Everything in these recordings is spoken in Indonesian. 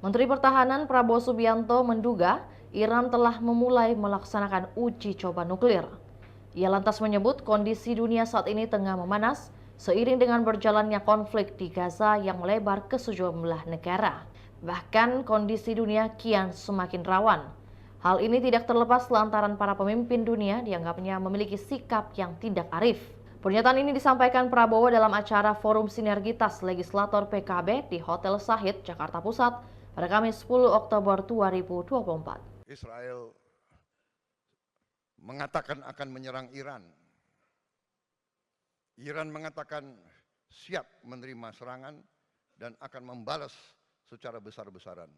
Menteri Pertahanan Prabowo Subianto menduga Iran telah memulai melaksanakan uji coba nuklir. Ia lantas menyebut kondisi dunia saat ini tengah memanas seiring dengan berjalannya konflik di Gaza yang melebar ke sejumlah negara. Bahkan kondisi dunia kian semakin rawan. Hal ini tidak terlepas lantaran para pemimpin dunia dianggapnya memiliki sikap yang tidak arif. Pernyataan ini disampaikan Prabowo dalam acara Forum Sinergitas Legislator PKB di Hotel Sahid, Jakarta Pusat pada Kamis 10 Oktober 2024. Israel mengatakan akan menyerang Iran. Iran mengatakan siap menerima serangan dan akan membalas secara besar-besaran.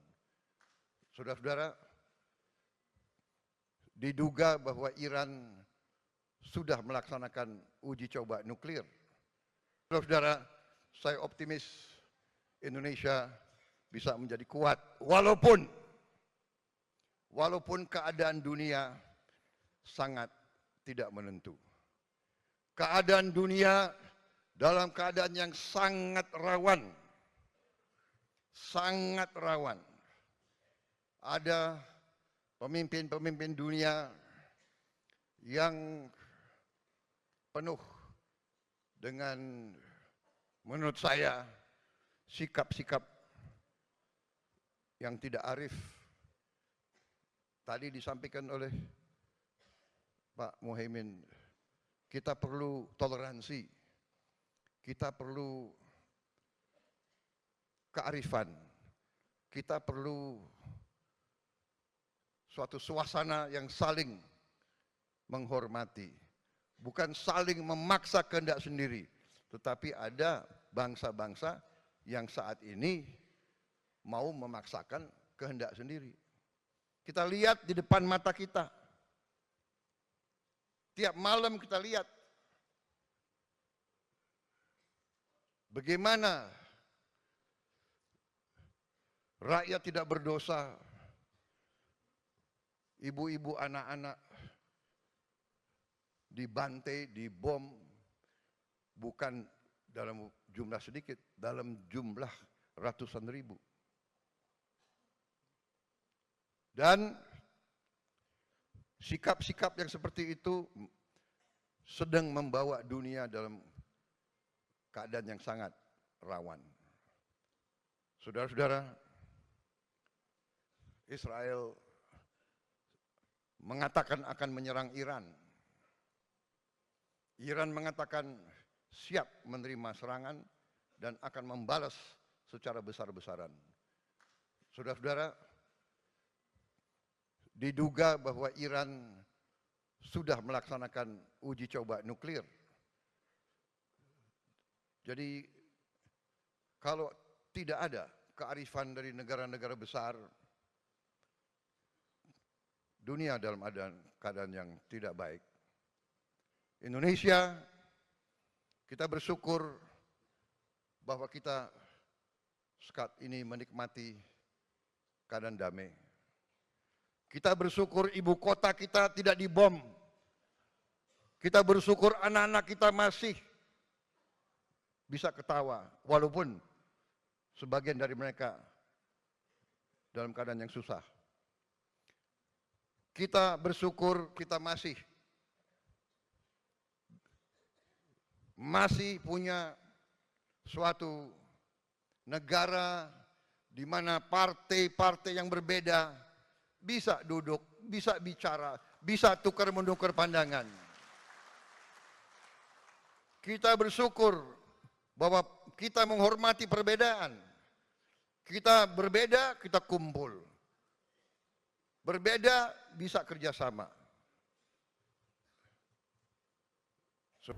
Saudara-saudara, diduga bahwa Iran sudah melaksanakan uji coba nuklir. Saudara-saudara, saya optimis Indonesia bisa menjadi kuat walaupun keadaan dunia sangat tidak menentu. Keadaan dunia dalam keadaan yang sangat rawan. Sangat rawan. Ada pemimpin-pemimpin dunia yang penuh dengan, menurut saya, sikap-sikap yang tidak arif. Tadi disampaikan oleh Pak Muhaimin, kita perlu toleransi, kita perlu kearifan, kita perlu suatu suasana yang saling menghormati, bukan saling memaksa kehendak sendiri, tetapi ada bangsa-bangsa yang saat ini mau memaksakan kehendak sendiri. Kita lihat di depan mata kita. Tiap malam kita lihat bagaimana rakyat tidak berdosa, ibu-ibu, anak-anak dibantai, dibom, bukan dalam jumlah sedikit, dalam jumlah ratusan ribu. Dan sikap-sikap yang seperti itu sedang membawa dunia dalam keadaan yang sangat rawan. Saudara-saudara, Israel mengatakan akan menyerang Iran. Iran mengatakan siap menerima serangan dan akan membalas secara besar-besaran. Saudara-saudara, diduga bahwa Iran sudah melaksanakan uji coba nuklir. Jadi kalau tidak ada kearifan dari negara-negara besar, dunia dalam keadaan yang tidak baik. Indonesia, kita bersyukur bahwa kita saat ini menikmati keadaan damai. Kita bersyukur ibu kota kita tidak dibom. Kita bersyukur anak-anak kita masih bisa ketawa, walaupun sebagian dari mereka dalam keadaan yang susah. Kita bersyukur kita masih punya suatu negara di mana partai-partai yang berbeda bisa duduk, bisa bicara, bisa tukar-menukar pandangan. Kita bersyukur bahwa kita menghormati perbedaan. Kita berbeda, kita kumpul. Berbeda, bisa kerjasama.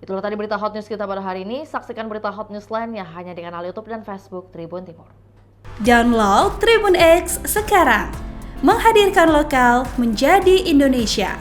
Itulah tadi berita hot news kita pada hari ini. Saksikan berita hot news lainnya hanya di kanal YouTube dan Facebook Tribun Timur. Download Tribun X sekarang. Menghadirkan lokal menjadi Indonesia.